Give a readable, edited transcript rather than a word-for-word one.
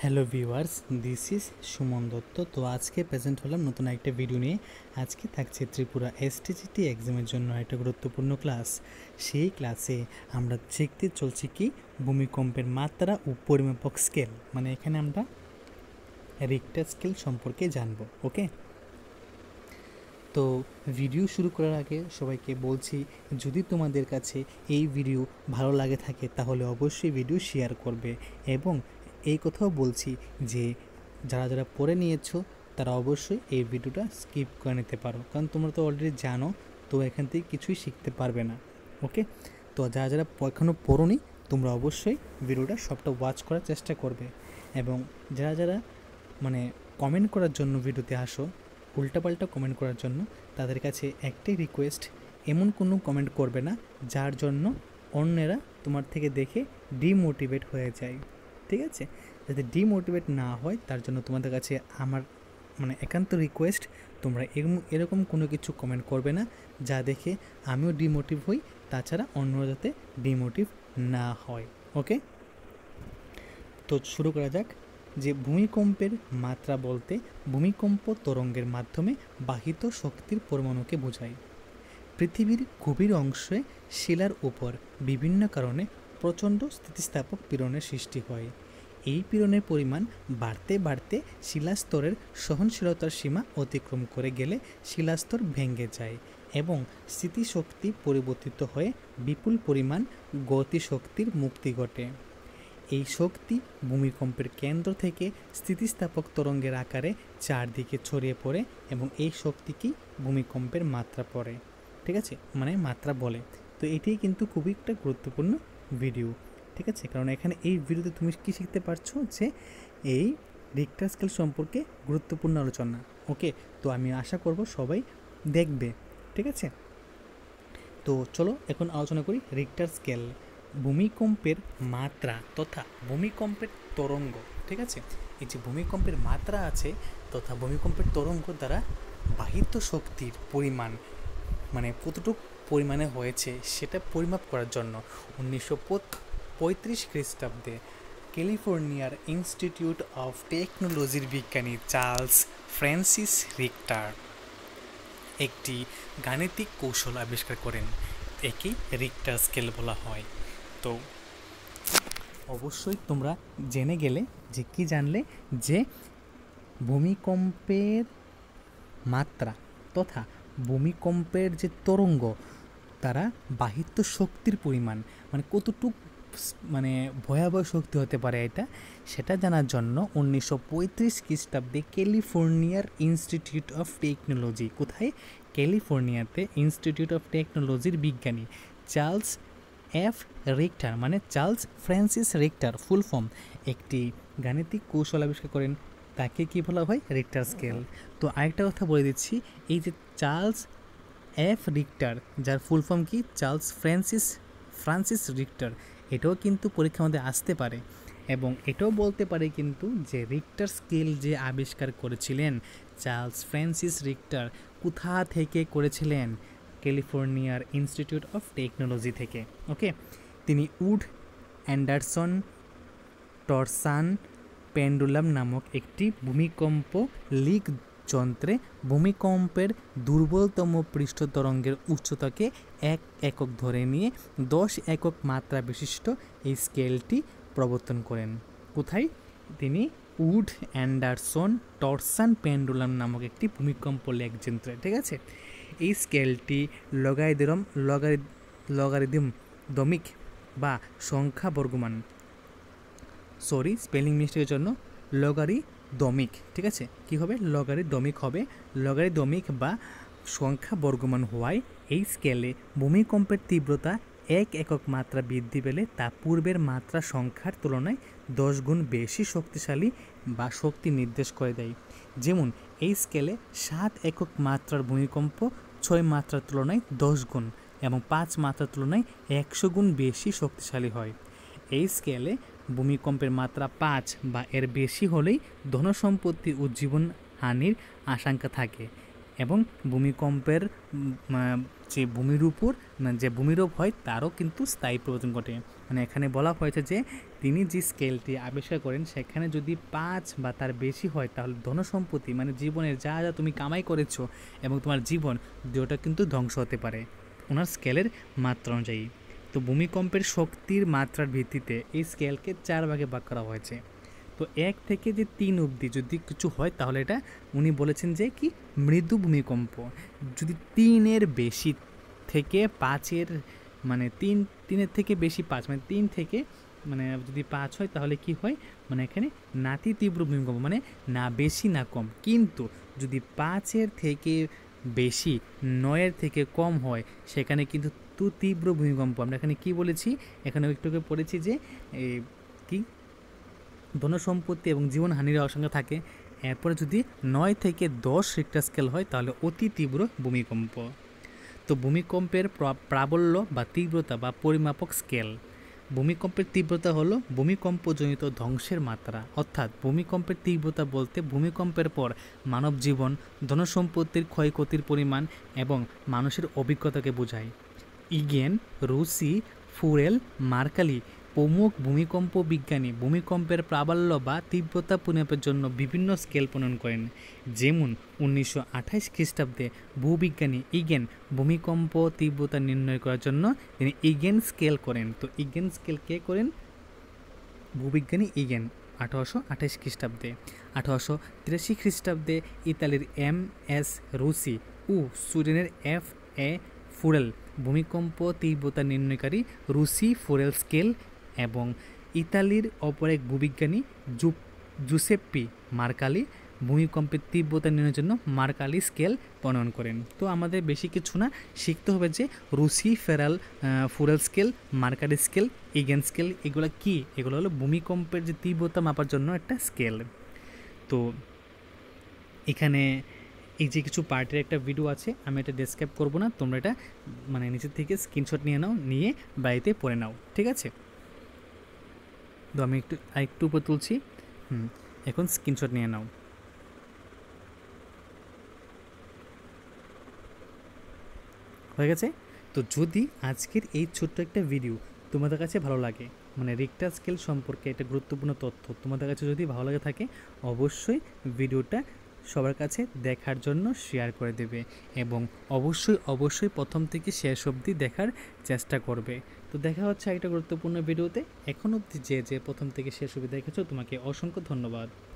Hello viewers, this is Suman Dutta. তো আজকে present হলাম নতুন একটা ভিডিও নিয়ে। আজকে থাকছে ত্রিপুরা এসটিজিটি এক্সামের জন্য একটা গুরুত্বপূর্ণ ক্লাস। সেই ক্লাসে আমরা শিখতে চলছি কি ভূমিকম্পের মাত্রা ও পরিমাপক স্কেল, মানে এখানে আমরা রিক্টার স্কেল সম্পর্কে জানবো। ওকে, তো ভিডিও শুরু করার আগে সবাইকে বলছি, যদি তোমাদের কাছে এই ভিডিও ভালো লাগে থাকে তাহলে অবশ্যই ভিডিও শেয়ার করবে, এবং এই কথাও বলছি যে যারা যারা পড়ে নিয়েছো তারা অবশ্যই এই ভিডিওটা স্কিপ করে নিতে পারো, কারণ তোমরা তো অলরেডি জানো, তো এখান থেকে কিছুই শিখতে পারবে না। ওকে, তো যারা যারা এখনও পড়োনি তোমরা অবশ্যই ভিডিওটা সবটা ওয়াচ করার চেষ্টা করবে, এবং যারা যারা মানে কমেন্ট করার জন্য ভিডিওতে আসো, উল্টাপাল্টা কমেন্ট করার জন্য, তাদের কাছে একটাই রিকোয়েস্ট, এমন কোনো কমেন্ট করবে না যার জন্য অন্যেরা তোমার থেকে দেখে ডিমোটিভেট হয়ে যায়। ঠিক আছে, যাতে ডিমোটিভেট না হয় তার জন্য তোমাদের কাছে আমার একান্ত রিকোয়েস্ট, তোমরা এরকম কোনো কিছু কমেন্ট করবে না যা দেখে আমিও ডিমোটিভ হই, তাছাড়া অন্যরা যাতে ডিমোটিভ না হয়। ওকে, তো শুরু করা যাক। যে ভূমিকম্পের মাত্রা বলতে ভূমিকম্প তরঙ্গের মাধ্যমে বাহিত শক্তির পরমাণুকে বোঝায়। পৃথিবীর গভীর অংশে শিলার উপর বিভিন্ন কারণে প্রচণ্ড স্থিতিস্থাপক পীড়নের সৃষ্টি হয়। এই পীড়নের পরিমাণ বাড়তে বাড়তে শিলাস্তরের সহনশীলতার সীমা অতিক্রম করে গেলে শিলাস্তর ভেঙে যায় এবং স্থিতিশক্তি পরিবর্তিত হয়ে বিপুল পরিমাণ গতিশক্তির মুক্তি ঘটে। এই শক্তি ভূমিকম্পের কেন্দ্র থেকে স্থিতিস্থাপক তরঙ্গের আকারে চারদিকে ছড়িয়ে পড়ে এবং এই শক্তিকেই ভূমিকম্পের মাত্রা পড়ে। ঠিক আছে, মাত্রা বলে। তো এটি কিন্তু খুবই একটা গুরুত্বপূর্ণ ভিডিও। ঠিক আছে, কারণ এখানে এই ভিডিওতে তুমি কী শিখতে পারছো যে এই রিক্টার স্কেল সম্পর্কে গুরুত্বপূর্ণ আলোচনা। ওকে, তো আমি আশা করব সবাই দেখবে। ঠিক আছে, তো চলো এখন আলোচনা করি রিক্টার স্কেল, ভূমিকম্পের মাত্রা তথা ভূমিকম্পের তরঙ্গ। ঠিক আছে, এই যে ভূমিকম্পের মাত্রা আছে তথা ভূমিকম্পের তরঙ্গ দ্বারা বাহিত শক্তির পরিমাণ, কতটুকু পরিমাণে হয়েছে সেটা পরিমাপ করার জন্য 1935 খ্রিস্টাব্দে ক্যালিফোর্নিয়ার ইনস্টিটিউট অফ টেকনোলজির বিজ্ঞানী চার্লস ফ্রান্সিস রিক্টার একটি গাণিতিক কৌশল আবিষ্কার করেন। একেই রিক্টার স্কেল বলা হয়। তো অবশ্যই তোমরা জেনে গেলে যে কি জানলে যে ভূমিকম্পের মাত্রা তথা ভূমিকম্পের যে তরঙ্গ তারা বাহিত শক্তির পরিমাণ, কতটুক ভয়াবহ শক্তি হতে পারে এটা, সেটা জানার জন্য 1935 খ্রিস্টাব্দে ক্যালিফোর্নিয়ার ইনস্টিটিউট অফ টেকনোলজি, কোথায়? ক্যালিফোর্নিয়াতে ইনস্টিটিউট অফ টেকনোলজির বিজ্ঞানী Charles F Richter, Charles Francis Richter full form, একটি গাণিতিক কৌশল আবিষ্কার করেন। তাকে কি বলা হয়? Richter scale. তো আরেকটা কথা বলে দিচ্ছি, এই যে চার্লস এফ রিক্টার, যার ফুল ফর্ম কি? চার্লস ফ্রান্সিস রিক্টার, এটাও কিন্তু পরীক্ষার মধ্যে আসতে পারে, এবং এটাও বলতে পারে কিন্তু যে রিক্টার স্কেল যে আবিষ্কার করেছিলেন চার্লস ফ্রান্সিস রিক্টার, কোথা থেকে করেছিলেন? ক্যালিফোর্নিয়ার ইনস্টিটিউট অফ টেকনোলজি থেকে। ওকে, তিনি উড অ্যান্ডারসন টরসান পেন্ডুলাম নামক একটি ভূমিকম্প লিক যন্ত্রে ভূমিকম্পের দুর্বলতম পৃষ্ঠ তরঙ্গের উচ্চতাকে 1 একক ধরে নিয়ে 10 একক মাত্রা বিশিষ্ট এই স্কেলটি প্রবর্তন করেন। কোথায়? তিনি উড অ্যান্ডারসন টরসান পেন্ডুলাম নামক একটি ভূমিকম্প লেখ যন্ত্রে। ঠিক আছে, এই স্কেলটি লগারিদমিক বা সংখ্যা বর্গমান, স্পেলিং মিস্টেকের জন্য লগারিদমিক। ঠিক আছে, কি হবে? লগারিদমিক হবে। লগারিদমিক বা সংখ্যা বর্গমান হওয়ায় এই স্কেলে ভূমিকম্পের তীব্রতা 1 একক মাত্রা বৃদ্ধি পেলে তা পূর্বের মাত্রা সংখ্যার তুলনায় 10 গুণ বেশি শক্তিশালী বা শক্তি নির্দেশ করে দেয়। যেমন এই স্কেলে 7 একক মাত্রার ভূমিকম্প 6 মাত্রার তুলনায় 10 গুণ এবং 5 মাত্রার তুলনায় 100 গুণ বেশি শক্তিশালী হয়। এই স্কেলে ভূমিকম্পের মাত্রা 5 বা এর বেশি হলেই ধনসম্পত্তি ও জীবনহানির আশঙ্কা থাকে, এবং ভূমিকম্পের যে ভূমির উপর যে ভূমিরূপ হয় তারও কিন্তু স্থায়ী পরিবর্তন ঘটে। মানে এখানে বলা হয়েছে যে তিনি যে স্কেলটি আবিষ্কার করেন সেখানে যদি 5 বা তার বেশি হয় তাহলে ধনসম্পত্তি মানে জীবনের যা যা তুমি কামাই করেছো এবং তোমার জীবন দুটোটা কিন্তু ধ্বংস হতে পারে ওনার স্কেলের মাত্রা অনুযায়ী। তো ভূমিকম্পের শক্তির মাত্রার ভিত্তিতে এই স্কেলকে 4 ভাগে ভাগ করা হয়েছে। তো 1 থেকে যে 3 অবধি যদি কিছু হয় তাহলে এটা উনি বলেছেন যে কি মৃদু ভূমিকম্প। যদি 3-এর বেশি থেকে 5-এর মানে 3-এর থেকে বেশি 5 মানে 3 থেকে মানে যদি 5 হয় তাহলে কি হয় মানে এখানে নাতি তীব্র ভূমিকম্প মানে না বেশি না কম। কিন্তু যদি 5-এর থেকে বেশি 9-এর থেকে কম হয় সেখানে কিন্তু তীব্র ভূমিকম্প। আমরা এখানে কি বলেছি এখানে একটু পড়েছি যে কি ধনসম্পত্তি এবং জীবনহানির আশঙ্কা থাকে। এরপরে যদি 9 থেকে 10 রিক্টার স্কেল হয় তাহলে অতি তীব্র ভূমিকম্প। তো ভূমিকম্পের প্রাবল্য বা তীব্রতা বা পরিমাপক স্কেল। ভূমিকম্পের তীব্রতা হলো ভূমিকম্পজনিত ধ্বংসের মাত্রা, অর্থাৎ ভূমিকম্পের তীব্রতা বলতে ভূমিকম্পের পর মানব জীবন, ধনসম্পত্তির ক্ষয়ক্ষতির পরিমাণ এবং মানুষের অভিজ্ঞতাকে বোঝায়। ইগেন, রুসি, ফুরেল, মার্কালি প্রমুখ ভূমিকম্প বিজ্ঞানী ভূমিকম্পের প্রাবল্য বা তীব্রতা পরিমাপের জন্য বিভিন্ন স্কেল প্রণয়ন করেন। যেমন 1928 খ্রিস্টাব্দে ভূবিজ্ঞানী ইগেন ভূমিকম্প তীব্রতা নির্ণয় করার জন্য তিনি ইগেন স্কেল করেন। তো ইগেন স্কেল কে করেন? ভূবিজ্ঞানী ইগেন 1828 খ্রিস্টাব্দে। 1883 খ্রিস্টাব্দে ইতালির MS রুসি ও সুইডেনের FA ফুরেল ভূমিকম্প তীব্রতা নির্ণয়কারী রুসি ফুরেল স্কেল এবং ইতালির অপর এক ভূবিজ্ঞানী জুসেপ্পি মার্কালি ভূমিকম্পের তীব্রতা নির্ণয়ের জন্য মার্কালি স্কেল প্রণয়ন করেন। তো আমাদের বেশি কিছু না, শিখতে হবে যে Rossi Forel scale, Mercalli scale, ইগেন স্কেল এগুলো কি? এগুলো হলো ভূমিকম্পের যে তীব্রতা মাপার জন্য একটা স্কেল। তো এখানে এই যে কিছু পার্টের একটা ভিডিও আছে, আমি এটা ডেসক্রাইব করব না, তোমরা এটা মানে নিচের থেকে স্ক্রিনশট নিয়ে নাও, নিয়ে বাড়িতে পড়ে নাও, ঠিক আছে? তো আমি একটু উপর তুলছি, এখন স্ক্রিনশট নিয়ে নাও। হয়ে গেছে? তো যদি আজকের এই ছোট্ট একটা ভিডিও তোমাদের কাছে ভালো লাগে, মানে রিক্টার স্কেল সম্পর্কে একটা গুরুত্বপূর্ণ তথ্য তোমাদের কাছে যদি ভালো লাগে থাকে, অবশ্যই ভিডিওটা সবার কাছে দেখার জন্য শেয়ার করে দেবে এবং অবশ্যই প্রথম থেকে শেষ অবধি দেখার চেষ্টা করবে। তো দেখা হচ্ছে একটা গুরুত্বপূর্ণ ভিডিওতে। এখন অবধি যে প্রথম থেকে শেষ অবধি দেখেছো তোমাকে অসংখ্য ধন্যবাদ।